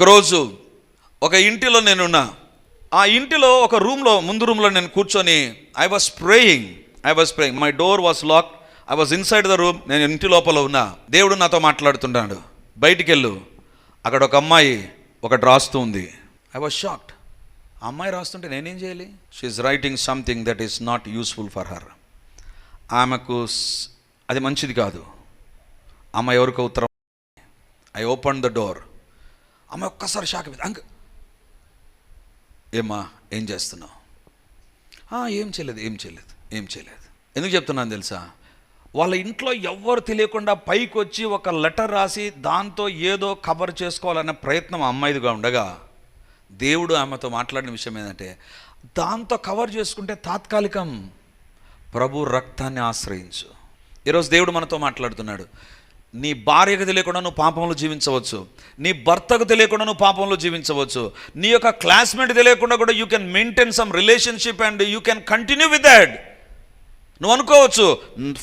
ఒకరోజు ఒక ఇంటిలో నేనున్నా. ఆ ఇంటిలో ఒక రూమ్లో, ముందు రూమ్లో నేను కూర్చొని I was praying. My door was locked. I was inside the room. నేను ఇంటి లోపల ఉన్నా. దేవుడు నాతో మాట్లాడుతున్నాడు, బయటికి వెళ్ళు. అక్కడ ఒక అమ్మాయి ఒకటి రాస్తూ ఉంది. I was shocked. ఆ అమ్మాయి రాస్తుంటే నేనేం చేయాలి? She is writing something that is not useful for her. ఆమెకు అది మంచిది కాదు. అమ్మాయి ఎవరికో ఉత్తరం. I open the door. ఆమె ఒక్కసారి షాక్ అయింది. ఏమ్మా ఏం చేస్తున్నావు? ఏం చేయలేదు. ఎందుకు చెప్తున్నాను తెలుసా? వాళ్ళ ఇంట్లో ఎవ్వరు తెలియకుండా పైకి వచ్చి ఒక లెటర్ రాసి దాంతో ఏదో కవర్ చేసుకోవాలనే ప్రయత్నం అమ్మాయిదిగా ఉండగా, దేవుడు ఆమెతో మాట్లాడిన విషయం ఏంటంటే, దాంతో కవర్ చేసుకుంటే తాత్కాలికం, ప్రభు రక్తాన్ని ఆశ్రయించు. ఈరోజు దేవుడు మనతో మాట్లాడుతున్నాడు. నీ భార్యకు తెలియకుండా నువ్వు పాపంలో జీవించవచ్చు, నీ భర్తకు తెలియకుండా నువ్వు పాపంలో జీవించవచ్చు, నీ యొక్క క్లాస్మేట్ తెలియకుండా కూడా you can maintain some relationship and you can continue with that. నువ్వు అనుకోవచ్చు,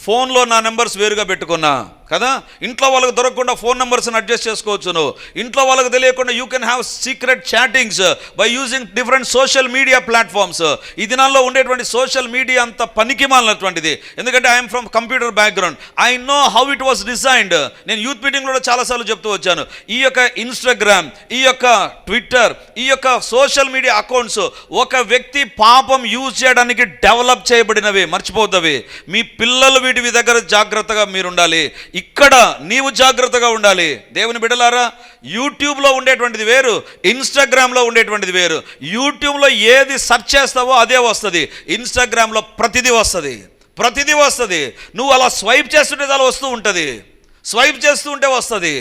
ఫోన్లో నా నెంబర్స్ వేరుగా పెట్టుకున్నా కదా, ఇంట్లో వాళ్ళకి దొరకకుండా ఫోన్ నెంబర్స్ని అడ్జస్ట్ చేసుకోవచ్చు. నువ్వు ఇంట్లో వాళ్ళకి తెలియకుండా you can have secret chattings by using different social media platforms. ఈ దినాల్లో ఉండేటువంటి సోషల్ మీడియా అంత పనికిమాలినటువంటిది. ఎందుకంటే I'm from computer background. I know how it was designed. నేను యూత్ మీటింగ్లో చాలాసార్లు చెప్తూ వచ్చాను, ఈ యొక్క ఇన్స్టాగ్రామ్, ఈ యొక్క ట్విట్టర్, ఈ యొక్క సోషల్ మీడియా అకౌంట్స్ ఒక వ్యక్తి పాపం యూజ్ చేయడానికి డెవలప్ చేయబడినవి, మర్చిపోద్దవి. మీ పిల్లలు వీటి దగ్గర జాగ్రత్తగా మీరు ఉండాలి. ఇక్కడ నీవు జాగ్రత్తగా ఉండాలి. దేవుని బిడ్డలారా, యూట్యూబ్లో ఉండేటువంటిది వేరు, ఇన్స్టాగ్రామ్లో ఉండేటువంటిది వేరు. యూట్యూబ్లో ఏది సెర్చ్ చేస్తావో అదే వస్తుంది. ఇన్స్టాగ్రామ్లో ప్రతిదీ వస్తుంది. నువ్వు అలా స్వైప్ చేస్తుంటే అలా వస్తూ ఉంటుంది. స్వైప్ చేస్తూ ఉంటే వస్తుంది.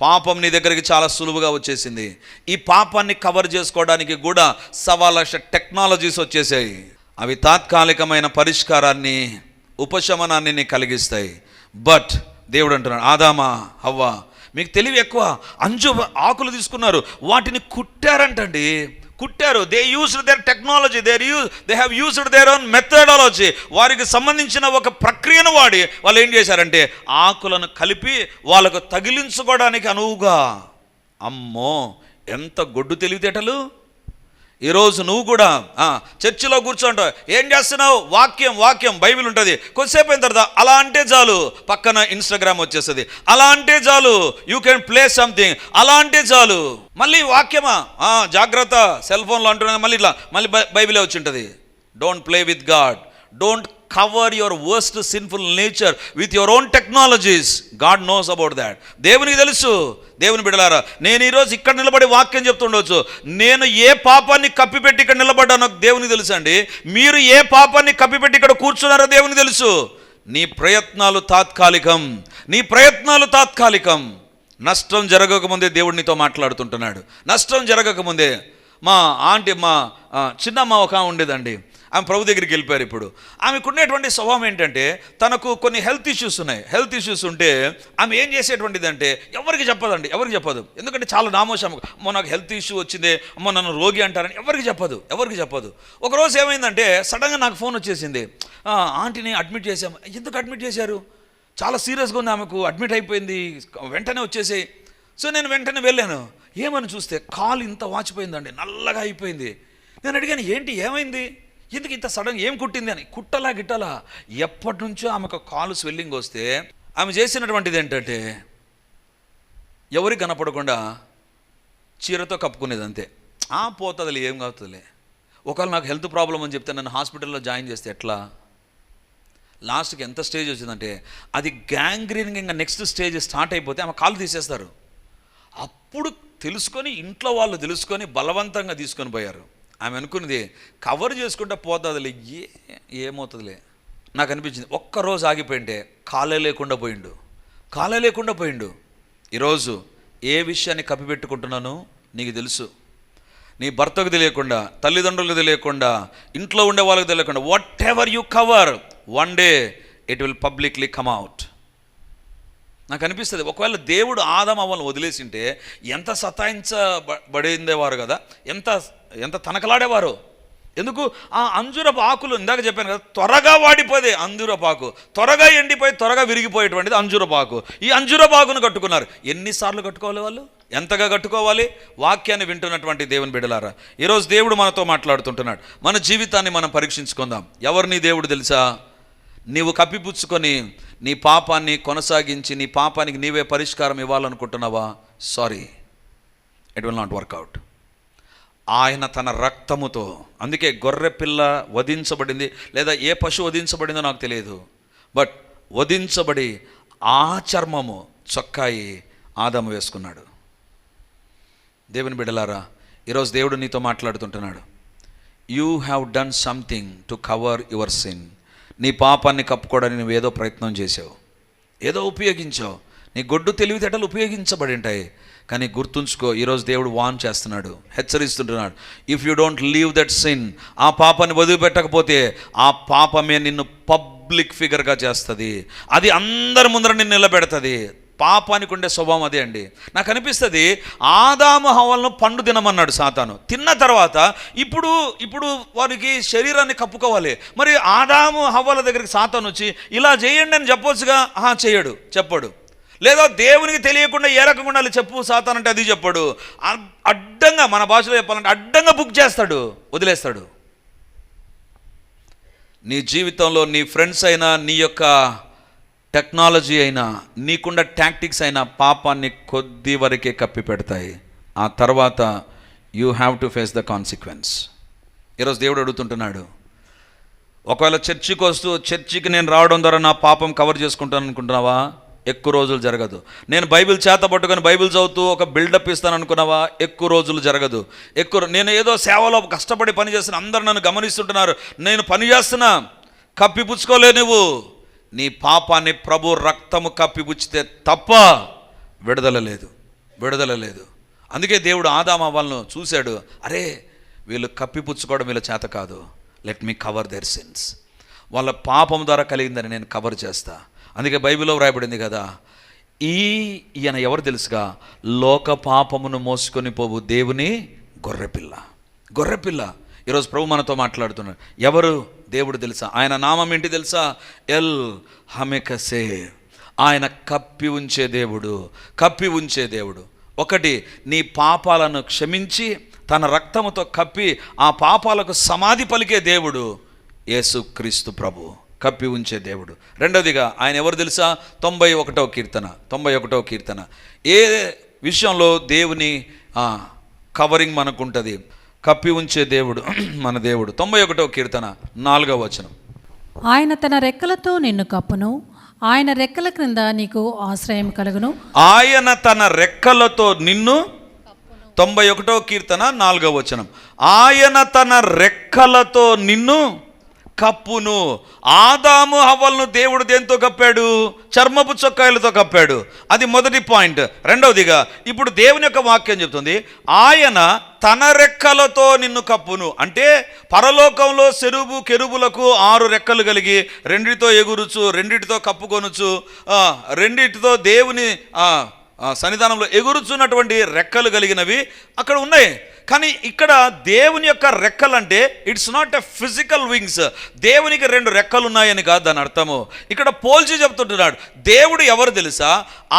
పాపం నీ దగ్గరికి చాలా సులువుగా వచ్చేసింది. ఈ పాపాన్ని కవర్ చేసుకోవడానికి కూడా 1,000,000 టెక్నాలజీస్ వచ్చేసాయి. అవి తాత్కాలికమైన పరిష్కారాన్ని, ఉపశమనాన్ని నీకు కలిగిస్తాయి. బట్ దేవుడు అంటున్నాడు, ఆదామా హవ్వ, మీకు తెలివి ఎక్కువ. అంజు ఆకులు తీసుకున్నారు, వాటిని కుట్టారంటండి. They used their technology, they have used their own methodology. వారికి సంబంధించిన ఒక ప్రక్రియను వాడి వాళ్ళు ఏం చేశారంటే, ఆకులను కలిపి వాళ్ళకు తగిలించుకోవడానికి అనువుగా. అమ్మో, ఎంత గొడ్డు తెలివితేటలు! ఈరోజు నువ్వు కూడా చర్చిలో కూర్చుంటావు, ఏం చేస్తున్నావు? వాక్యం బైబిల్ ఉంటుంది. కొద్దిసేపు అయిన తర్వాత అలా అంటే చాలు, పక్కన ఇన్స్టాగ్రామ్ వచ్చేస్తుంది. అలా అంటే చాలు, యూ కెన్ ప్లే సంథింగ్. అలా అంటే చాలు, మళ్ళీ వాక్యమా? జాగ్రత్త, సెల్ ఫోన్లో అంటున్నా, మళ్ళీ బైబిలే వచ్చి ఉంటుంది. Don't play with God. Don't cover your worst sinful nature with your own technologies. God knows about that. దేవునికి తెలుసు. దేవుని బిడ్డలారా, నేను ఈరోజు ఇక్కడ నిలబడి వాక్యం చెప్తుండవచ్చు. నేను ఏ పాపాన్ని కప్పిపెట్టి ఇక్కడ నిలబడ్డానో దేవునికి తెలుసు అండి. మీరు ఏ పాపాన్ని కప్పిపెట్టి ఇక్కడ కూర్చున్నారో దేవునికి తెలుసు. నీ ప్రయత్నాలు తాత్కాలికం. నష్టం జరగకముందే దేవుడు నీతో మాట్లాడుతుంటున్నాడు. నష్టం జరగకముందే. మా చిన్నమ్మ ఒక ఉండేదండి. ఆమె ప్రభు దగ్గరికి వెళ్ళిపోయారు. ఇప్పుడు ఆమెకు ఉండేటువంటి స్వభావం ఏంటంటే, తనకు కొన్ని హెల్త్ ఇష్యూస్ ఉంటే ఆమె ఏం చేసేటువంటిది అంటే, ఎవరికి చెప్పదు. ఎందుకంటే చాలా నామోషం. అమ్మో నాకు హెల్త్ ఇష్యూ వచ్చిందే, అమ్మో నన్ను రోగి అంటారని ఎవరికి చెప్పదు. ఒకరోజు ఏమైందంటే, సడన్గా నాకు ఫోన్ వచ్చేసింది, ఆంటీని అడ్మిట్ చేశాము. ఎందుకు అడ్మిట్ చేశారు? చాలా సీరియస్గా ఉంది, ఆమెకు అడ్మిట్ అయిపోయింది, వెంటనే వచ్చేసాయి. సో నేను వెంటనే వెళ్ళాను. ఏమని చూస్తే కాలు ఇంత వాచిపోయిందండి, నల్లగా అయిపోయింది. నేను అడిగాను, ఏంటి ఏమైంది, ఎందుకు ఇంత సడన్, ఏం కుట్టింది అని. గిట్టలా ఎప్పటి నుంచో ఆమెకు కాలు స్వెల్లింగ్ వస్తే ఆమె చేసినటువంటిది ఏంటంటే, ఎవరికి కనపడకుండా చీరతో కప్పుకునేది అంతే. పోతుందిలే, ఏం కావుతుందిలే. ఒకవేళ నాకు హెల్త్ ప్రాబ్లం అని చెప్తే నన్ను హాస్పిటల్లో జాయిన్ చేస్తే ఎట్లా? లాస్ట్కి ఎంత స్టేజ్ వచ్చిందంటే, అది గ్యాంగ్రీన్. ఇంకా నెక్స్ట్ స్టేజ్ స్టార్ట్ అయిపోతే ఆమె కాలు తీసేస్తారు. అప్పుడు ఇంట్లో వాళ్ళు తెలుసుకొని బలవంతంగా తీసుకొని పోయారు. ఆమె అనుకున్నది, కవర్ చేసుకుంటే పోతుందిలే, ఏమవుతుందిలే. నాకు అనిపించింది, ఒక్కరోజు ఆగిపోయింటే కాలే లేకుండా పోయిండు. ఈరోజు ఏ విషయాన్ని కప్పిపెట్టుకుంటున్నాను నీకు తెలుసు. నీ భర్తకు తెలియకుండా, తల్లిదండ్రులకు తెలియకుండా, ఇంట్లో ఉండే వాళ్ళకి తెలియకుండా, what ever you cover, one day it will publicly come out. నాకు అనిపిస్తుంది, ఒకవేళ దేవుడు ఆదాము అవ్వలను వదిలేసింటే ఎంత సతాయించబడేవారు కదా, ఎంత తనకలాడేవారు. ఎందుకు? ఆ అంజూరపు ఆకులు ఇందాక చెప్పాను కదా, త్వరగా వాడిపోదే అంజూరపు ఆకు, త్వరగా ఎండిపోయి త్వరగా విరిగిపోయేటువంటిది అంజూరపు ఆకు. ఈ అంజూరపు ఆకును కట్టుకున్నారు. ఎన్నిసార్లు కట్టుకోవాలి వాళ్ళు? ఎంతగా కట్టుకోవాలి? వాక్యాన్ని వింటున్నటువంటి దేవుని బిడ్డలారా, ఈరోజు దేవుడు మనతో మాట్లాడుతుంటున్నాడు. మన జీవితాన్ని మనం పరీక్షించుకుందాం. ఎవరు నీ దేవుడు తెలుసా? నీవు కప్పిపుచ్చుకొని నీ పాపాన్ని కొనసాగించి నీ పాపానికి నీవే పరిష్కారం ఇవ్వాలనుకుంటున్నావా? Sorry, it will not work out. ఆయన తన రక్తముతో, అందుకే గొర్రె పిల్ల వధించబడింది, లేదా ఏ పశువు వధించబడిందో నాకు తెలియదు, బట్ వధించబడి ఆ చర్మము చొక్కాయి ఆదాము వేసుకున్నాడు. దేవుని బిడ్డలారా, ఈరోజు దేవుడు నీతో మాట్లాడుతుంటున్నాడు. You have done something to cover your sin. నీ పాపాన్ని కప్పుకోవడానికి నువ్వు ఏదో ప్రయత్నం చేసావు, ఏదో ఉపయోగించావు, నీ గొడ్డు తెలివితేటలు ఉపయోగించబడి ఉంటాయి. కానీ గుర్తుంచుకో, ఈరోజు దేవుడు వార్న్ చేస్తున్నాడు, హెచ్చరిస్తుంటున్నాడు. If you don't leave that sin, ఆ పాపాన్ని వదిలిపెట్టకపోతే ఆ పాపమే నిన్ను పబ్లిక్ ఫిగర్గా చేస్తుంది. అది అందరి ముందర నిన్ను నిలబెడుతుంది. పాపానికి ఉండే స్వభావం అదే అండి. నాకు అనిపిస్తుంది, ఆదాము హవ్వలను పండు తినమన్నాడు సాతాను. తిన్న తర్వాత ఇప్పుడు వారికి శరీరాన్ని కప్పుకోవాలి. మరి ఆదాము హవ్వల దగ్గరికి సాతాను వచ్చి ఇలా చేయండి అని చెప్పొచ్చుగా? చేయడు, చెప్పడు. లేదా దేవునికి తెలియకుండా ఏ రకంగా ఉండాలి చెప్పు సాతాను అంటే అది చెప్పడు. అడ్డంగా, మన భాషలో చెప్పాలంటే అడ్డంగా బుక్ చేస్తాడు, వదిలేస్తాడు. నీ జీవితంలో నీ ఫ్రెండ్స్ అయినా, నీ యొక్క టెక్నాలజీ అయినా, నీకున్న టాక్టిక్స్ అయినా పాపాన్ని కొద్ది వరకే కప్పి పెడతాయి. ఆ తర్వాత you have to face the consequence. ఈరోజు దేవుడు అడుగుతుంటున్నాడు, ఒకవేళ చర్చికి వస్తూ చర్చికి నేను రావడం ద్వారా నా పాపం కవర్ చేసుకుంటాను అనుకుంటున్నావా? ఎక్కువ రోజులు జరగదు. నేను బైబిల్ చేత పట్టుకొని బైబిల్ చదువుతూ ఒక బిల్డప్ ఇస్తాను అనుకున్నావా? ఎక్కువ రోజులు జరగదు. నేను ఏదో సేవలో కష్టపడి పని చేస్తున్నా, అందరూ నన్ను గమనిస్తుంటున్నారు, నేను పని చేస్తున్నా, కప్పిపుచ్చుకోలే. నువ్వు నీ పాపాన్ని ప్రభు రక్తము కప్పిపుచ్చితే తప్ప విడుదల లేదు. అందుకే దేవుడు ఆదాము హవ్వలను చూశాడు, అరే వీళ్ళు కప్పిపుచ్చుకోవడం వీళ్ళ చేత కాదు, let me cover their since. వాళ్ళ పాపం ద్వారా కలిగిందని నేను కవర్ చేస్తా. అందుకే బైబిల్లో వ్రాయబడింది కదా, ఈయన ఎవరు తెలుసుగా? లోక పాపమును మోసుకొని పోవు దేవుని గొర్రెపిల్ల. ఈరోజు ప్రభు మనతో మాట్లాడుతున్నాడు. ఎవరు దేవుడు తెలుసా? ఆయన నామం ఏంటి తెలుసా? ఎల్ హమెకసే. ఆయన కప్పి ఉంచే దేవుడు. ఒకటి, నీ పాపాలను క్షమించి తన రక్తముతో కప్పి ఆ పాపాలకు సమాధి పలికే దేవుడు యేసుక్రీస్తు ప్రభు, కప్పి ఉంచే దేవుడు. రెండవదిగా ఆయన ఎవరు తెలుసా? 91వ కీర్తన. ఏ విషయంలో దేవుని కవరింగ్ మనకుంటుంది? కప్పి ఉంచే దేవుడు మన దేవుడు. 91వ కీర్తన 4వ వచనం. ఆయన తన రెక్కలతో నిన్ను కప్పును, ఆయన రెక్కల క్రింద నీకు ఆశ్రయం కలుగును. ఆయన తన రెక్కలతో నిన్ను, 91వ కీర్తన 4వ వచనం. ఆయన తన రెక్కలతో నిన్ను కప్పును. ఆదాము హవ్వలను దేవుడు దేంతో కప్పాడు? చర్మపు చొక్కాయలతో కప్పాడు. అది మొదటి పాయింట్. రెండవదిగా ఇప్పుడు దేవుని యొక్క వాక్యం చెప్తుంది, ఆయన తన రెక్కలతో నిన్ను కప్పును. అంటే పరలోకంలో కెరూబులకు 6 రెక్కలు కలిగి 2టితో ఎగురుచు, 2టితో కప్పుకొనుచు, 2టితో దేవుని సన్నిధానంలో ఎగురుచున్నటువంటి రెక్కలు కలిగినవి అక్కడ ఉన్నాయి. కానీ ఇక్కడ దేవుని యొక్క రెక్కలంటే it's not a physical wings. దేవునికి 2 రెక్కలు ఉన్నాయని కాదు దాని అర్థము. ఇక్కడ పోల్చి చెప్తుంటున్నాడు, దేవుడు ఎవరు తెలుసా?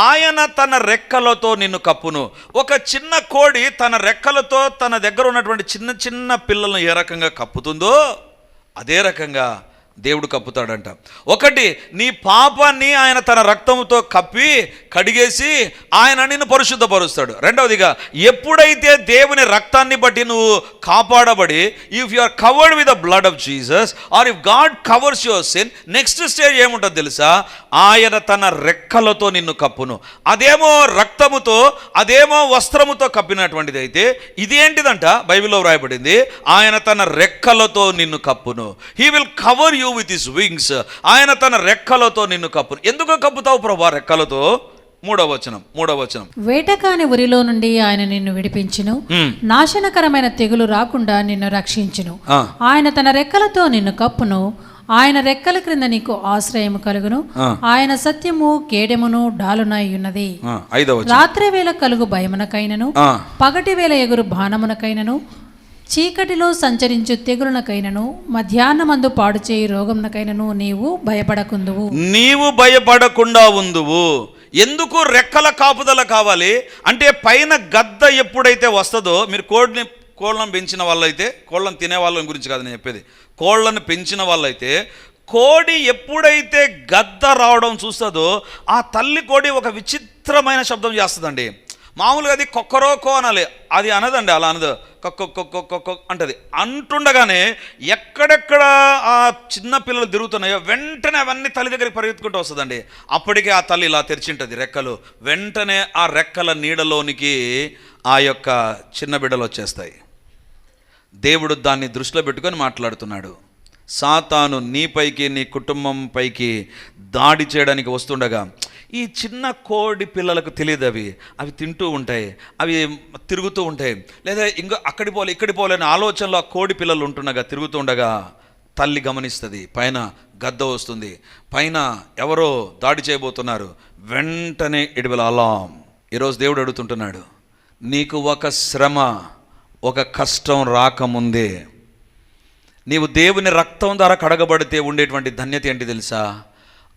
ఆయన తన రెక్కలతో నిన్ను కప్పును. ఒక చిన్న కోడి తన రెక్కలతో తన దగ్గర ఉన్నటువంటి చిన్న చిన్న పిల్లలను ఏ రకంగా కప్పుతుందో అదే రకంగా దేవుడు కప్పుతాడంట. ఒకటి, నీ పాపాన్ని ఆయన తన రక్తంతో కప్పి కడిగేసి ఆయన నిన్ను పరిశుద్ధపరుస్తాడు. రెండవదిగా, ఎప్పుడైతే దేవుని రక్తాన్ని బట్టి నువ్వు కాపాడబడి, if you are covered with the blood of Jesus or if God covers your sin, next stage ఏముంటుంది తెలుసా? ఆయన తన రెక్కలతో నిన్ను కప్పును. అదేమో రక్తముతో, అదేమో వస్త్రముతో కప్పినటువంటిది అయితే, ఇదేంటిదంట? బైబిల్లో వ్రాయబడింది, ఆయన తన రెక్కలతో నిన్ను కప్పును. He will cover you with his wings. ఆయన తన రెక్కలతో నిన్ను కప్పును. ఎందుకు కప్పుతావు ప్రభువా రెక్కలతో? 3వ వచనం. వేటకాని ఉరిలో నుండి ఆయన నిన్ను విడిపించును, నాశనకరమైన తెగులు రాకుండా నిన్ను రక్షించును. ఆయన తన రెక్కలతో నిన్ను కప్పును, ఆయన రెక్కల క్రింద నీకు ఆశ్రయము కలుగును. ఆయన సత్యము కేడెమును డాలునై ఉన్నది. రాత్రి వేళ కలుగు భయమునకైనను, పగటి వేళ ఎగురు బాణమునకైనను, చీకటిలో సంచరించు తెగులునకైనను మధ్యాహ్నమందు పాడు చేయి రోగమునకైనను నీవు భయపడకుందువు. నీవు భయపడకుండా ఉందువు. ఎందుకు రెక్కల కాపుదల కావాలి అంటే పైన గద్ద ఎప్పుడైతే వస్తుందో, మీరు కోళ్ళను పెంచిన వాళ్ళైతే, కోళ్ళను తినే వాళ్ళని గురించి కాదు నేను చెప్పేది, కోళ్ళను పెంచిన వాళ్ళైతే కోడి ఎప్పుడైతే గద్ద రావడం చూస్తుందో ఆ తల్లి కోడి ఒక విచిత్రమైన శబ్దం చేస్తుందండి. మామూలుగా అది కొక్కరోకో అనాలి, అది అనదండి, అలా అనదు, కొక్క అంటది. అంటుండగానే ఎక్కడెక్కడ ఆ చిన్న పిల్లలు తిరుగుతున్నాయో వెంటనే అవన్నీ తల్లి దగ్గరికి పరిగెత్తుకుంటూ వస్తుందండి. అప్పటికే ఆ తల్లి ఇలా తెరిచింటుంది రెక్కలు, వెంటనే ఆ రెక్కల నీడలోనికి ఆ యొక్క చిన్న బిడ్డలు వచ్చేస్తాయి. దేవుడు దాన్ని దృష్టిలో పెట్టుకొని మాట్లాడుతున్నాడు. సాతాను నీపైకి నీ కుటుంబం పైకి దాడి చేయడానికి వస్తుండగా ఈ చిన్న కోడి పిల్లలకు తెలియదు, అవి తింటూ ఉంటాయి, అవి తిరుగుతూ ఉంటాయి, లేదా ఇంకా అక్కడి పోలే ఇక్కడి పోలే అనే ఆలోచనలో ఆ కోడి పిల్లలు ఉంటుండగా తిరుగుతూ ఉండగా తల్లి గమనిస్తుంది, పైన గద్ద వస్తుంది, పైన ఎవరో దాడి చేయబోతున్నారు. వెంటనే ఇడివల అలాం. ఈరోజు దేవుడు అడుగుతుంటున్నాడు, నీకు ఒక శ్రమ, ఒక కష్టం రాకముందే నీవు దేవుని రక్తం ద్వారా కడగబడితే ఉండేటువంటి ధన్యత ఏంటి తెలుసా?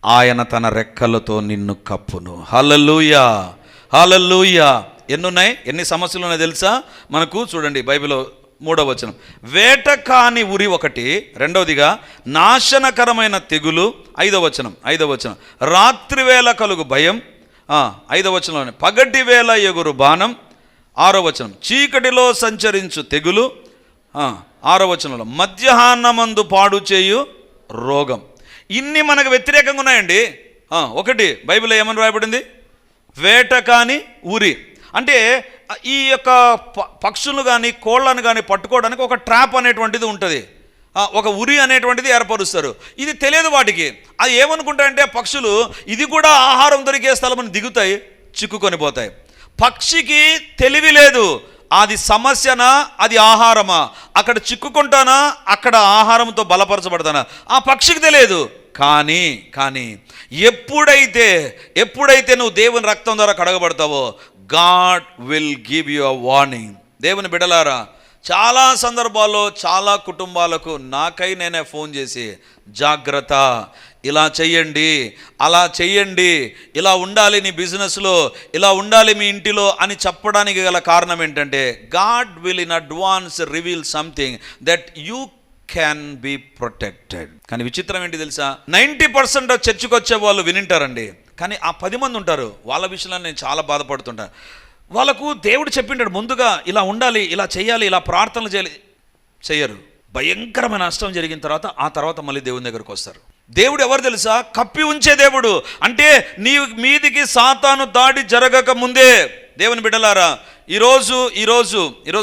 ఆయన తన రెక్కలతో నిన్ను కప్పును. హల్లెలూయా, హల్లెలూయా. ఎన్నున్నాయి, ఎన్ని సమస్యలు ఉన్నాయి తెలుసా మనకు? చూడండి బైబిల్లో 3వ వచనం, వేట కాని ఉరి ఒకటి, రెండవదిగా నాశనకరమైన తెగులు, 5వ వచనం రాత్రి వేళ కలుగు భయం, 5వ వచనంలోనే పగటి వేళ ఎగురు బాణం, 6వ వచనం చీకటిలో సంచరించు తెగులు, 6వ వచనంలో మధ్యాహ్నమందు పాడు చేయు రోగం. ఇన్ని మనకు వ్యతిరేకంగా ఉన్నాయండి. ఒకటి బైబిల్లో ఏమని రాయబడింది? వేట కాని ఉరి. అంటే ఈ యొక్క పక్షులను కానీ కోళ్ళను కానీ పట్టుకోవడానికి ఒక ట్రాప్ అనేటువంటిది ఉంటుంది, ఒక ఉరి అనేటువంటిది ఏర్పరుస్తారు. ఇది తెలియదు వాటికి. అది ఏమనుకుంటాయంటే పక్షులు ఇది కూడా ఆహారం దొరికే స్థలం దిగుతాయి, చిక్కుకొని పోతాయి. పక్షికి తెలివి లేదు, అది సమస్యనా అది ఆహారమా, అక్కడ చిక్కుకుంటానా అక్కడ ఆహారంతో బలపరచబడతానా, ఆ పక్షికి తెలియదు. కానీ ఎప్పుడైతే నువ్వు దేవుని రక్తం ద్వారా కడగబడతావో God will give you a warning. దేవుని బిడ్డలారా, చాలా సందర్భాల్లో చాలా కుటుంబాలకు నాకై నేనే ఫోన్ చేసి జాగ్రత్త, ఇలా చెయ్యండి, అలా చెయ్యండి, ఇలా ఉండాలి నీ బిజినెస్లో, ఇలా ఉండాలి మీ ఇంటిలో అని చెప్పడానికి గల కారణం ఏంటంటే God will in advance reveal something that you can be protected. కానీ విచిత్రం ఏంటి తెలుసా? 90% చర్చికి వచ్చే వాళ్ళు వినింటారండి, కానీ ఆ 10 మంది ఉంటారు, వాళ్ళ విషయంలో నేను చాలా బాధపడుతుంటాను. వాళ్ళకు దేవుడు చెప్పింటాడు ముందుగా ఇలా ఉండాలి, ఇలా చేయాలి, ఇలా ప్రార్థనలు చేయాలి, చెయ్యరు. భయంకరమైన నష్టం జరిగిన తర్వాత ఆ తర్వాత మళ్ళీ దేవుని దగ్గరకు వస్తారు. దేవుడు ఎవరు తెలుసా? కప్పి ఉంచే దేవుడు. అంటే నీ మీదికి సాతాను దాడి జరగక ముందే. దేవుని బిడ్డలారా, ఈరోజు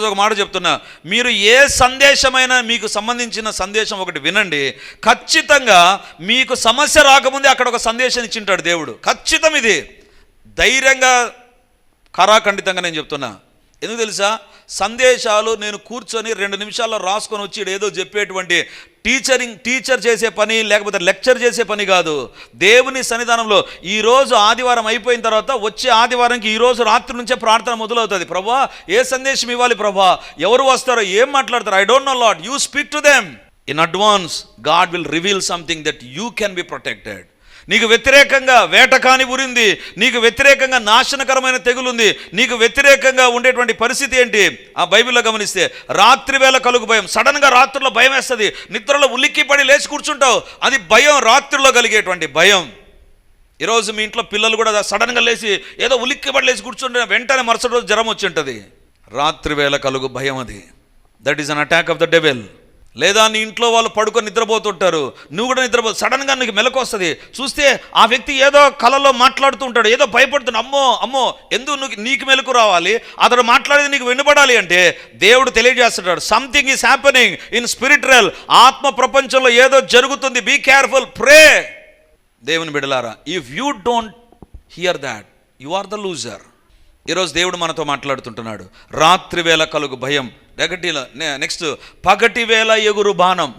ఒక మాట చెప్తున్నా, మీరు ఏ సందేశమైనా మీకు సంబంధించిన సందేశం ఒకటి వినండి, ఖచ్చితంగా మీకు సమస్య రాకముందే అక్కడ ఒక సందేశం ఇచ్చింటాడు దేవుడు. ఖచ్చితం, ఇది ధైర్యంగా ఖరాఖండితంగా నేను చెప్తున్నా. ఎందుకు తెలుసా? సందేశాలు నేను కూర్చొని 2 నిమిషాల్లో రాసుకొని వచ్చి ఏదో చెప్పేటువంటి టీచర్ చేసే పని, లేకపోతే లెక్చర్ చేసే పని కాదు. దేవుని సన్నిధానంలో ఈరోజు ఆదివారం అయిపోయిన తర్వాత వచ్చే ఆదివారంకి ఈరోజు రాత్రి నుంచే ప్రార్థన మొదలవుతుంది. ప్రభా, ఏ సందేశం ఇవ్వాలి ప్రభా, ఎవరు వస్తారో, ఏం మాట్లాడతారో, I don't no lord, you speak to them in advance. God will reveal something that you can be protected. నీకు వ్యతిరేకంగా వేట కాని ఉరింది, నీకు వ్యతిరేకంగా నాశనకరమైన తెగులుంది, నీకు వ్యతిరేకంగా ఉండేటువంటి పరిస్థితి ఏంటి? ఆ బైబిల్లో గమనిస్తే రాత్రి వేళ కలుగు భయం. సడన్గా రాత్రిలో భయం వేస్తుంది, నిద్రలో ఉలిక్కి పడి లేచి కూర్చుంటావు, అది భయం, రాత్రిలో కలిగేటువంటి భయం. ఈరోజు మీ ఇంట్లో పిల్లలు కూడా సడన్గా లేచి ఏదో ఉలిక్కి పడి లేచి కూర్చుంటే వెంటనే మరుసటి రోజు జ్వరం వచ్చి ఉంటుంది. రాత్రి వేళ కలుగు భయం, అది that is an attack of the devil. లేదా నీ ఇంట్లో వాళ్ళు పడుకొని నిద్రపోతుంటారు, నువ్వు కూడా నిద్రపో, సడన్గా నీకు మెలకు వస్తుంది, చూస్తే ఆ వ్యక్తి ఏదో కలలో మాట్లాడుతూ ఉంటాడు, ఏదో భయపడుతున్నాడు, అమ్మో ఎందుకు నీకు మెలకు రావాలి, అతడు మాట్లాడేది నీకు వినపడాలి అంటే దేవుడు తెలియజేస్తున్నాడు, something is happening in spiritual. ఆత్మ ప్రపంచంలో ఏదో జరుగుతుంది, బీ కేర్ఫుల్, ప్రే. దేవుని బిడ్డలారా, if you don't hear that you are the loser. ఈరోజు దేవుడు మనతో మాట్లాడుతుంటున్నాడు. రాత్రి వేళ కలుగు భయం. నెక్స్ట్ పగటి వేళ ఎగురు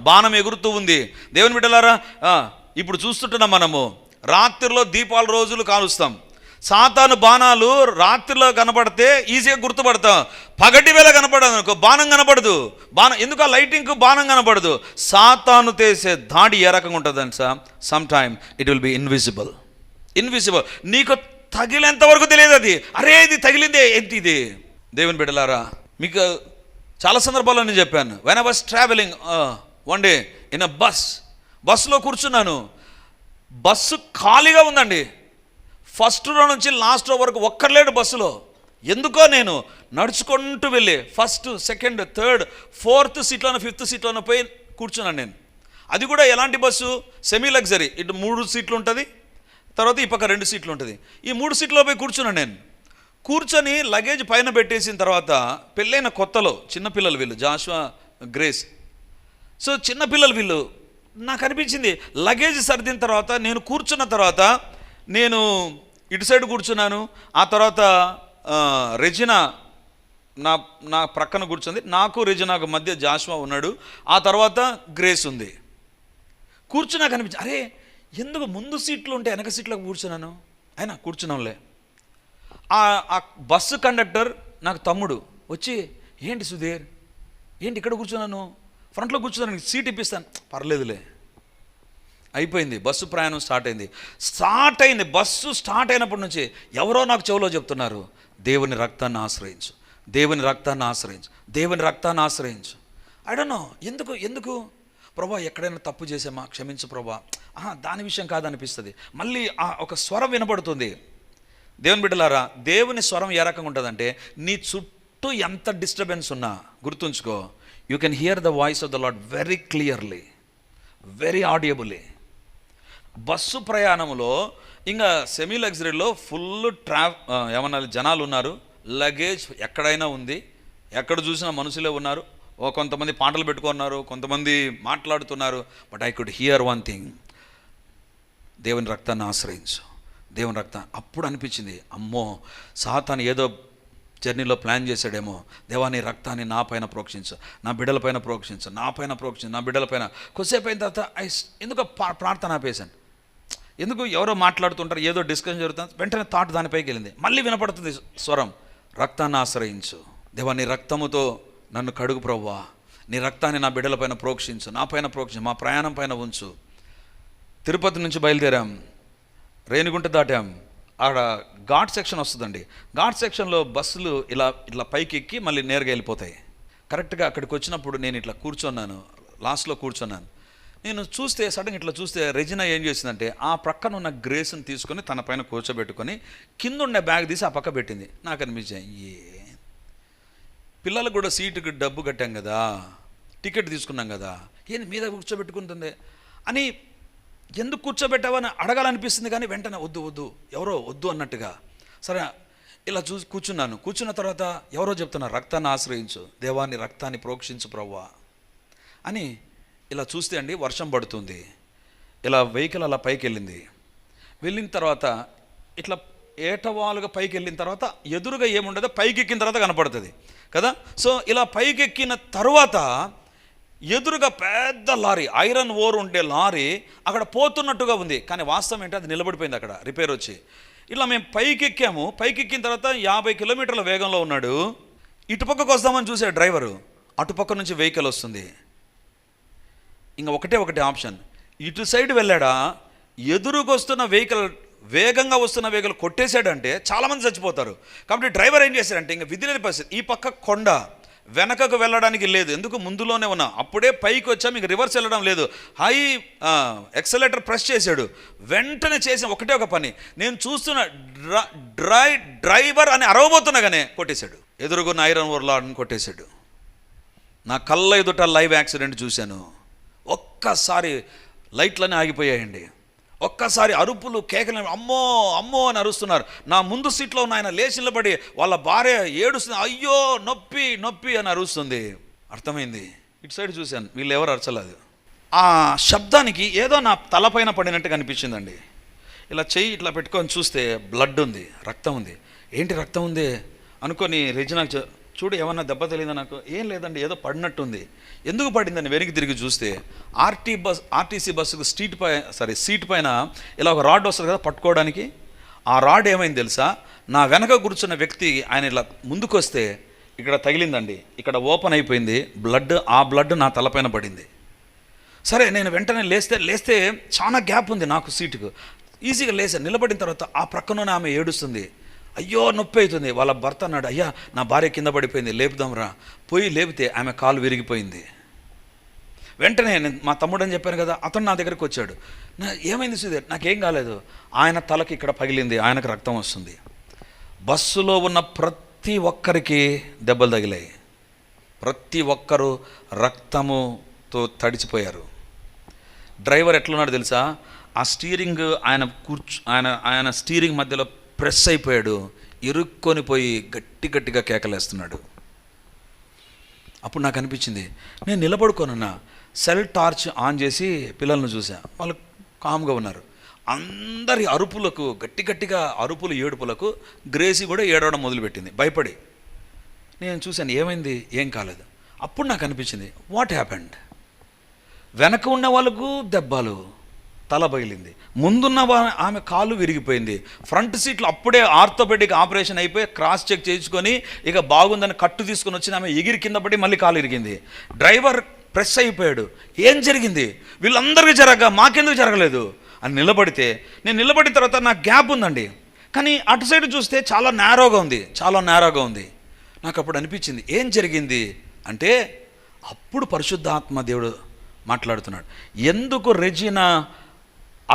బాణం ఎగురుతూ ఉంది. దేవుని బిడ్డలారా, ఇప్పుడు చూస్తుంటున్నాం మనము, రాత్రిలో దీపాల రోజులు కాలుస్తాం, సాతాను బాణాలు రాత్రిలో కనపడితే ఈజీగా గుర్తుపడతాం, పగటి వేళ కనపడదు అనుకో, బాణం కనపడదు. బాణం ఎందుకు ఆ లైటింగ్కు బాణం కనపడదు? సాతాను చేసే దాడి ఏ రకంగా ఉంటుందని sir, some time it will be invisible. నీకు తగిలేంత వరకు తెలియదు అది, అరే ఇది తగిలిందే ఏంటి ఇది. దేవుని బిడ్డలారా, మీకు చాలా సందర్భాల్లో నేను చెప్పాను, when I was travelling one day in a బస్సులో కూర్చున్నాను. బస్సు ఖాళీగా ఉందండి, ఫస్ట్ రో నుంచి లాస్ట్ రో వరకు ఒక్కర్లేడు బస్సులో. ఎందుకో నేను నడుచుకుంటూ వెళ్ళి ఫస్ట్, సెకండ్, థర్డ్, ఫోర్త్ సీట్లోనో ఫిఫ్త్ సీట్లోనో పోయి కూర్చున్నాను నేను. అది కూడా ఎలాంటి బస్సు? Semi luxury. ఇటు 3 సీట్లు ఉంటుంది, తర్వాత ఈ పక్క 2 సీట్లు ఉంటుంది. ఈ 3 సీట్లో పోయి కూర్చున్నాను నేను. కూర్చొని లగేజ్ పైన పెట్టేసిన తర్వాత, పెళ్ళైన కొత్తలో చిన్నపిల్లలు వీళ్ళు, జాషువా, గ్రేస్. సో చిన్నపిల్లలు వీళ్ళు. నాకు అనిపించింది లగేజ్ సర్దిన తర్వాత, నేను కూర్చున్న తర్వాత, నేను ఇటు సైడ్ కూర్చున్నాను. ఆ తర్వాత రెజినా నా ప్రక్కన కూర్చుంది. నాకు రెజినాకు మధ్య జాషువా ఉన్నాడు. ఆ తర్వాత గ్రేస్ ఉంది. కూర్చున్నాక అనిపించింది, అరే ఎందుకు ముందు సీట్లు ఉంటే వెనక సీట్లకు కూర్చున్నాను? అయినా కూర్చున్నాంలే. ఆ బస్సు కండక్టర్ నాకు తమ్ముడు వచ్చి, ఏంటి సుధీర్, ఏంటి ఇక్కడ కూర్చున్నాను, ఫ్రంట్లో కూర్చున్నాను, సీట్ ఇప్పిస్తాను. పర్లేదులే. అయిపోయింది, బస్సు ప్రయాణం స్టార్ట్ అయింది. బస్సు స్టార్ట్ అయినప్పటి నుంచి ఎవరో నాకు చెవిలో చెప్తున్నారు, దేవుని రక్తాన్ని ఆశ్రయించు, దేవుని రక్తాన్ని ఆశ్రయించు, దేవుని రక్తాన్ని ఆశ్రయించు. ఐ డోంట్ నో ఎందుకు ప్రభా, ఎక్కడైనా తప్పు చేసామా, క్షమించు ప్రభా. దాని విషయం కాదనిపిస్తుంది. మళ్ళీ ఒక స్వరం వినపడుతుంది. దేవుని బిడ్డలారా, దేవుని స్వరం ఏ రకంగా ఉంటుందంటే, నీ చుట్టూ ఎంత డిస్టర్బెన్స్ ఉన్నా గుర్తుంచుకో, you can hear the voice of the lord very clearly, very audibly. Bus ప్రయాణంలో ఇంకా సెమీ లగ్జరీలో ఫుల్ ఏమన్నా జనాలు ఉన్నారు, లగేజ్ ఎక్కడైనా ఉంది, ఎక్కడ చూసినా మనుషులే ఉన్నారు. కొంతమంది పాటలు పెట్టుకున్నారు, కొంతమంది మాట్లాడుతున్నారు. But I could hear one thing, దేవుని రక్తాన్ని ఆశ్రయించు, దేవుని రక్తాన్ని. అప్పుడు అనిపించింది, అమ్మో సాతాను ఏదో జర్నీలో ప్లాన్ చేశాడేమో, దేవాని రక్తాన్ని నా పైన ప్రోక్షించు, నా బిడ్డల పైన ప్రోక్షించు, నా పైన ప్రోక్షించు, నా బిడ్డల పైన. కొద్దిసేపు అయిన తర్వాత ఎందుకు ప్రార్థన ఆపేశాను. ఎందుకు ఎవరో మాట్లాడుతుంటారు, ఏదో డిస్కషన్ జరుగుతుంది, వెంటనే థాట్ దానిపైకి వెళ్ళింది. మళ్ళీ వినపడుతుంది స్వరం, రక్తాన్ని ఆశ్రయించు, దేవా నీ రక్తముతో నన్ను కడుగు ప్రభువా, నీ రక్తాన్ని నా బిడ్డల పైన ప్రోక్షించు, నా పైన ప్రోక్షించు, మా ప్రయాణం పైన ఉంచు. తిరుపతి నుంచి బయలుదేరాం, రేణిగుంట దాటాం. ఆడ ఘాట్ సెక్షన్ వస్తుందండి. ఘాట్ సెక్షన్లో బస్సులు ఇట్లా పైకి ఎక్కి మళ్ళీ నేరుగా వెళ్ళిపోతాయి. కరెక్ట్గా అక్కడికి వచ్చినప్పుడు నేను ఇట్లా కూర్చున్నాను, లాస్ట్లో కూర్చున్నాను. నేను చూస్తే సడన్గా ఇట్లా చూస్తే రెజినా ఏం చేసిందంటే, ఆ ప్రక్కన ఉన్న గ్రేస్ని తీసుకొని తన పైన కూర్చోబెట్టుకొని కింద ఉండే బ్యాగ్ తీసి ఆ పక్క పెట్టింది. నాకు అనిపించాయి, పిల్లలకు కూడా సీటుకి డబ్బు కట్టాం కదా, టికెట్ తీసుకున్నాం కదా, ఏంది మీద కూర్చోబెట్టుకుంటుంది అని, ఎందుకు కూర్చోబెట్టావని అడగాలనిపిస్తుంది. కానీ వెంటనే వద్దు ఎవరో వద్దు అన్నట్టుగా సరే ఇలా చూసి కూర్చున్న తర్వాత ఎవరో చెప్తున్నారు, రక్తాన్ని ఆశ్రయించు, దేవాన్ని రక్తాన్ని ప్రోక్షించు ప్రవ్వా అని. ఇలా చూస్తే అండి వర్షం పడుతుంది. ఇలా వెహికల్ అలా పైకి వెళ్ళిన తర్వాత ఇట్లా ఏటవాలుగా పైకి వెళ్ళిన తర్వాత ఎదురుగా ఏముండదో పైకి ఎక్కిన తర్వాత కనపడుతుంది కదా. సో ఇలా పైకి ఎక్కిన తర్వాత ఎదురుగా పెద్ద లారీ, ఐరన్ ఓర్ ఉండే లారీ అక్కడ పోతున్నట్టుగా ఉంది. కానీ వాస్తవం ఏంటంటే అది నిలబడిపోయింది అక్కడ, రిపేర్ వచ్చి. ఇలా మేము పైకి ఎక్కాము. పైకి ఎక్కిన తర్వాత 50 కిలోమీటర్ల వేగంలో ఉన్నాడు. ఇటుపక్కకు వస్తామని చూసాడు డ్రైవరు, అటుపక్క నుంచి వెహికల్ వస్తుంది. ఇంకా ఒకటే ఆప్షన్, ఇటు సైడ్ వెళ్ళాడా, ఎదురుకు వస్తున్న వెహికల్, వేగంగా వస్తున్న వెహికల్ కొట్టేశాడంటే చాలామంది చచ్చిపోతారు. కాబట్టి డ్రైవర్ ఏం చేశాడంటే, ఇంకా విధి లేని పరిస్థితి, ఈ పక్క కొండ, వెనకకు వెళ్ళడానికి లేదు, ఎందుకు ముందులోనే ఉన్నా. అప్పుడే పైకి వచ్చాము, ఇంక రివర్స్ వెళ్ళడం లేదు. హై ఎక్సలేటర్ ప్రెస్ చేశాడు. వెంటనే చేసిన ఒక పని, నేను చూస్తున్న డ్రైవర్ అని అరవబోతున్నగానే కొట్టేశాడు. ఎదురుగున్న ఐరన్ ఓర్ లాడ్ని కొట్టేశాడు. నా కళ్ళ ఎదుట లైవ్ యాక్సిడెంట్ చూశాను. ఒక్కసారి లైట్లన్నీ ఆగిపోయాయండి. ఒక్కసారి అరుపులు, కేకలు, అమ్మో అమ్మో అని అరుస్తున్నారు. నా ముందు సీట్లో ఉన్న ఆయన లేచి నిలబడి వాళ్ళ భార్య ఏడుస్తుంది, అయ్యో నొప్పి నొప్పి అని అరుస్తుంది. అర్థమైంది. ఇటు సైడ్ చూశాను, వీళ్ళు ఎవరు అరచలేదు. ఆ శబ్దానికి ఏదో నా తలపైన పడినట్టుగా అనిపించిందండి. ఇలా చెయ్యి ఇట్లా పెట్టుకొని చూస్తే బ్లడ్ ఉంది, రక్తం ఉంది. ఏంటి రక్తం ఉంది అనుకొని రెజినాకు చూడు ఏమన్నా దెబ్బ తెలియదా? నాకు ఏం లేదండి, ఏదో పడినట్టుంది. ఎందుకు పడిందని వెనక్కి తిరిగి చూస్తే ఆర్టీసీ బస్సుకు సీట్ పైన ఇలా ఒక రాడ్ వస్తుంది కదా పట్టుకోవడానికి, ఆ రాడ్ ఏమైంది తెలుసా, నా వెనక కూర్చున్న వ్యక్తి ఆయన ఇలా ముందుకు వస్తే ఇక్కడ తగిలిందండి, ఇక్కడ ఓపెన్ అయిపోయింది, ఆ బ్లడ్ నా తలపైన పడింది. సరే నేను వెంటనే లేస్తే చాలా గ్యాప్ ఉంది నాకు సీటుకు, ఈజీగా లేచాను. నిలబడిన తర్వాత ఆ ప్రక్కన ఆమె ఏడుస్తుంది, అయ్యో నొప్పి అవుతుంది. వాళ్ళ భర్త అన్నాడు, అయ్యా నా భార్య కింద పడిపోయింది, లేపుదాంరా. పోయి లేపితే ఆమె కాలు విరిగిపోయింది. వెంటనే మా తమ్ముడు అని చెప్పాను కదా, అతను నా దగ్గరికి వచ్చాడు. ఏమైంది సుధీర్? నాకేం కాలేదు. ఆయన తలకి ఇక్కడ పగిలింది, ఆయనకు రక్తం వస్తుంది. బస్సులో ఉన్న ప్రతి ఒక్కరికి దెబ్బలు తగిలాయి, ప్రతి ఒక్కరూ రక్తముతో తడిచిపోయారు. డ్రైవర్ ఎట్లున్నాడు తెలుసా, ఆ స్టీరింగ్ ఆయన స్టీరింగ్ మధ్యలో ప్రెస్ అయిపోయాడు, ఇరుక్కొని పోయి గట్టిగా కేకలేస్తున్నాడు. అప్పుడు నాకు అనిపించింది, నేను నిలబడుకోనున్నా, సెల్ టార్చ్ ఆన్ చేసి పిల్లలను చూసా. వాళ్ళు కామ్గా ఉన్నారు. అందరి అరుపులకు గట్టిగా అరుపులు ఏడుపులకు గ్రేసీ కూడా ఏడవడం మొదలుపెట్టింది భయపడి. నేను చూశాను, ఏమైంది? ఏం కాలేదు. అప్పుడు నాకు అనిపించింది, వాట్ హ్యాపెండ్? వెనక ఉన్న వాళ్ళకు దెబ్బలు, తల పగిలింది, ముందున్న ఆమె కాలు విరిగిపోయింది. ఫ్రంట్ సీట్లో అప్పుడే ఆర్థోపెడిక్ ఆపరేషన్ అయిపోయి క్రాస్ చెక్ చేయించుకొని ఇక బాగుందని కట్టు తీసుకొని వచ్చిన ఆమె ఎగిరి కింద పడి మళ్ళీ కాలు ఇరిగింది. డ్రైవర్ ప్రెస్ అయిపోయాడు, ఏం జరిగింది? వీళ్ళందరికీ జరగగా మాకెందుకు జరగలేదు అని నిలబడితే, నేను నిలబడిన తర్వాత నాకు గ్యాప్ ఉందండి, కానీ అటు సైడ్ చూస్తే చాలా నేరోగా ఉంది. నాకు అప్పుడు అనిపించింది, ఏం జరిగింది అంటే అప్పుడు పరిశుద్ధాత్మ దేవుడు మాట్లాడుతున్నాడు. ఎందుకు రెజీనా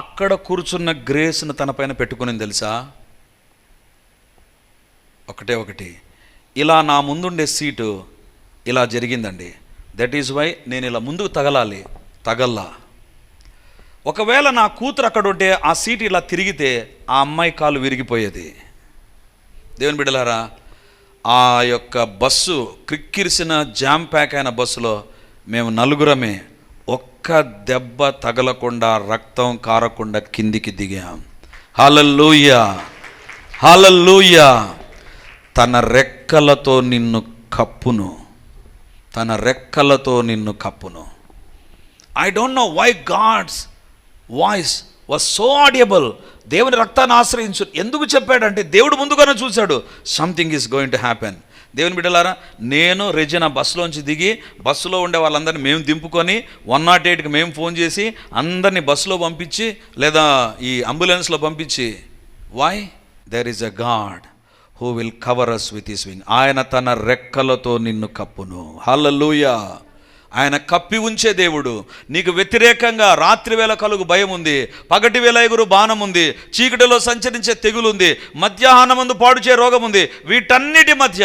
అక్కడ కూర్చున్న గ్రేస్ను తన పైన పెట్టుకుని తెలుసా? ఒకటి ఇలా నా ముందుండే సీటు ఇలా జరిగిందండి. దట్ ఈజ్ వై నేను ఇలా ముందుకు తగల్లా. ఒకవేళ నా కూతురు అక్కడ ఉంటే ఆ సీటు ఇలా తిరిగితే ఆ అమ్మాయి కాలు విరిగిపోయేది. దేవుని బిడ్డలారా, ఆ యొక్క బస్సు క్రిక్కిరిసిన జామ్ ప్యాక్ అయిన బస్సులో మేము నలుగురమే ఒక్క దెబ్బ తగలకుండా, రక్తం కారకుండా కిందికి దిగాం. హల్లెలూయా, హల్లెలూయా. తన రెక్కలతో నిన్ను కప్పును. I don't know why God's voice was so audible. దేవుని రక్తాన్ని ఆశ్రయించు ఎందుకు చెప్పాడంటే, దేవుడు ముందుగానే చూశాడు, something is going to happen. దేవుని బిడ్డలారా, నేను రెజీనా బస్సులోంచి దిగి బస్సులో ఉండే వాళ్ళందరినీ మేము దింపుకొని 108కి మేము ఫోన్ చేసి అందరినీ బస్సులో పంపించి లేదా ఈ అంబులెన్స్లో పంపించి, why? There is a God who will cover us with his wing. ఆయన తన రెక్కలతో నిన్ను కప్పును. హల్లెలూయా. ఆయన కప్పి ఉంచే దేవుడు. నీకు వ్యతిరేకంగా రాత్రి వేళ కలుగు భయం ఉంది, పగటి వేళ ఎగురు బాణం ఉంది, చీకటిలో సంచరించే తెగులు ఉంది, మధ్యాహ్నమందు పాడుచే రోగం ఉంది. వీటన్నిటి మధ్య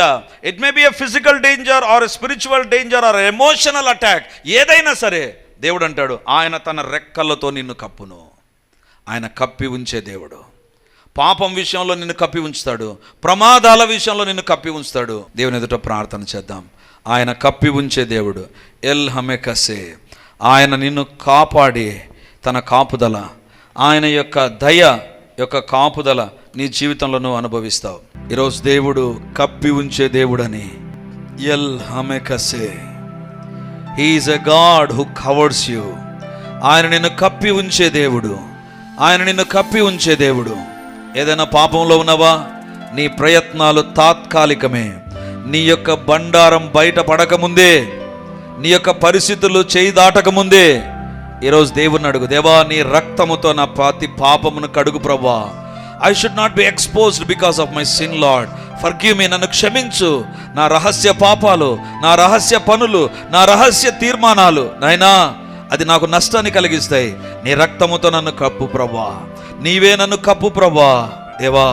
it may be a physical danger or a spiritual danger or emotional attack, ఏదైనా సరే దేవుడు అంటాడు, ఆయన తన రెక్కలతో నిన్ను కప్పును. ఆయన కప్పి ఉంచే దేవుడు. పాపం విషయంలో నిన్ను కప్పి ఉంచుతాడు, ప్రమాదాల విషయంలో నిన్ను కప్పి ఉంచుతాడు. దేవుని ఎదుట ప్రార్థన చేద్దాం. ఆయన కప్పి ఉంచే దేవుడు. ఎల్ హమెకసే. ఆయన నిన్ను కాపాడి తన కాపుదల, ఆయన యొక్క దయ యొక్క కాపుదల నీ జీవితంలో నువ్వు అనుభవిస్తావు. ఈరోజు దేవుడు కప్పి ఉంచే దేవుడని. ఎల్ హమెకసే. He is a God who covers you. ఆయన నిన్ను కప్పి ఉంచే దేవుడు. ఏదైనా పాపంలో ఉన్నవా? నీ ప్రయత్నాలు తాత్కాలికమే. నీ యొక్క బండారం బయట పడకముందే, నీ యొక్క పరిస్థితులు చేయి దాటకముందే ఈరోజు దేవుని అడుగు, దేవా నీ రక్తముతో నా ప్రతి పాపమును కడుగు ప్రభువా. I should not be exposed because of my sin lord. Forgive me. నన్ను క్షమించు. నా రహస్య పాపాలు, నా రహస్య పనులు, నా రహస్య తీర్మానాలు నాయనా అది నాకు నష్టాన్ని కలిగిస్తాయి. నీ రక్తముతో నన్ను కప్పు ప్రభువా. నీవే నన్ను కప్పు ప్రభువా. దేవా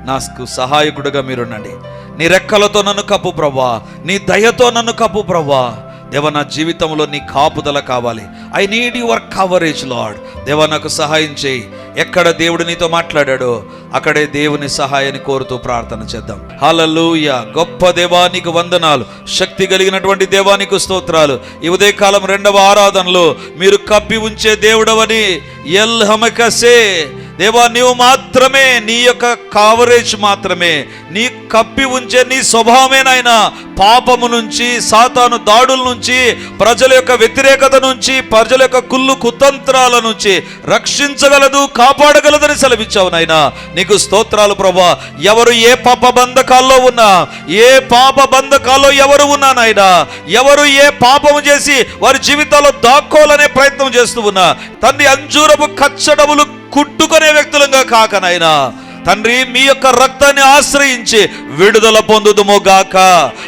నాకు సహాయకుడిగా మీరుండండి. నీ రెక్కలతో నన్ను కప్పు ప్రభువా. నీ దయతో నన్ను కప్పు ప్రభువా. దేవా నా జీవితంలో నీ కాపుదల కావాలి. I need your coverage lord. దేవా నాకు సహాయం చేయి. ఎక్కడ దేవుడు నీతో మాట్లాడాడో అక్కడే దేవుని సహాయాన్ని కోరుతూ ప్రార్థన చేద్దాం. హల్లెలూయా. గొప్ప దేవా నీకు వందనాలు. శక్తి కలిగినటువంటి దేవా నీకు స్తోత్రాలు. ఈ ఉదయకాలం 2వ ఆరాధనలో మీరు కప్పి ఉంచే దేవుడవని ఎల్ హమకసే దేవా నీవు మాత్రమే, నీ యొక్క కవరేజ్ మాత్రమే, నీ కప్పి ఉంచే నీ స్వభావమే నాయన పాపము నుంచి, సాతాను దాడుల నుంచి, ప్రజల యొక్క వ్యతిరేకత నుంచి, ప్రజల యొక్క కుళ్ళు కుతంత్రాల నుంచి రక్షించగలదు, కాపాడగలదని సెలవిచ్చావు నాయన. నీకు స్తోత్రాలు ప్రభా. ఎవరు ఏ పాప బంధకాల్లో ఉన్నా, ఏ పాప బంధకాల్లో ఎవరు ఉన్నా నాయన, ఎవరు ఏ పాపము చేసి వారి జీవితాల్లో దాక్కోవాలనే ప్రయత్నం చేస్తూ ఉన్నా తండ్రి, అంజూరపు కచ్చడములు కుట్టుకునే వ్యక్తులంగా కాక నాయనా తండ్రి, మీ యొక్క రక్తాన్ని ఆశ్రయించి విడుదల పొందుదుము గాక.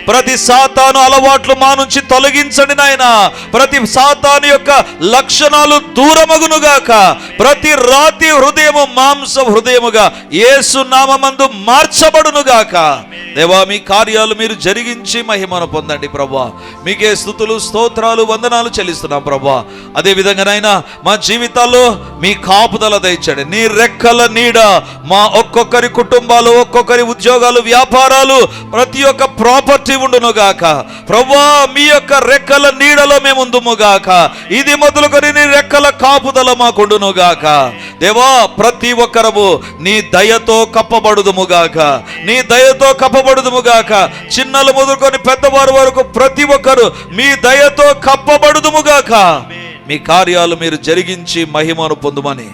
ప్రతి సాతాను అలవాట్లు మా నుంచి తొలగించండి నాయన. ప్రతి సాతాను యొక్క లక్షణాలు దూరమగును గాక. ప్రతి రాతి హృదయము మాంస హృదయముగా యేసు నామమందు మార్చబడును గాక. దేవా మీ కార్యాలు మీరు జరిగించి మహిమను పొందండి ప్రభా. మీకే స్తుతులు, స్తోత్రాలు, వందనాలు చెల్లిస్తున్నాం ప్రభా. అదే విధంగానైనా మా జీవితాల్లో మీ కాపుదల దయచండి. నీ రెక్కల నీడ మా ఒక్కొక్కరి కుటుంబాలు, ఒక్కొక్కరి ఉద్యోగాలు, వ్యాపారాలు, ప్రతి ఒక్క ప్రాపర్టీ ఉండును గాక ప్రభా. మీ యొక్క రెక్కల నీడలో మేము ఉందుము గాక. ఇది మొదలుకొని నీ రెక్కల కాపుదల మాకుండును గాక. దేవా ప్రతి ఒక్కరము నీ దయతో కప్పబడుదుము గాక. నీ దయతో కప్పబడుదుము గాక. చిన్నలు మొదలుకొని పెద్దవారు వరకు ప్రతి ఒక్కరు మీ దయతో కప్పబడుదుము గాక. మీ కార్యాలు మీరు జరిగించి మహిమను పొందుమని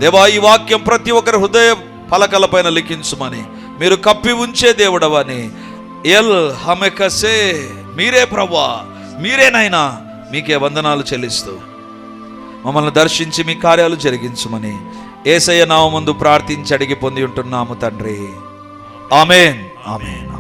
దేవా ఈ వాక్యం ప్రతి ఒక్కరి హృదయ పలకల పైన లిఖించుమని, మీరు కప్పి ఉంచే దేవుడవని ఎల్ హమెకసే మీరే ప్రభా, మీరేనైనా మీకే వందనాలు చెల్లిస్తూ మమ్మల్ని దర్శించి మీ కార్యాలు జరిగించుమని యేసయ్య నామముందు ప్రార్థించి అడిగి పొంది ఉంటున్నాము తండ్రి. ఆమేన్, ఆమేన్.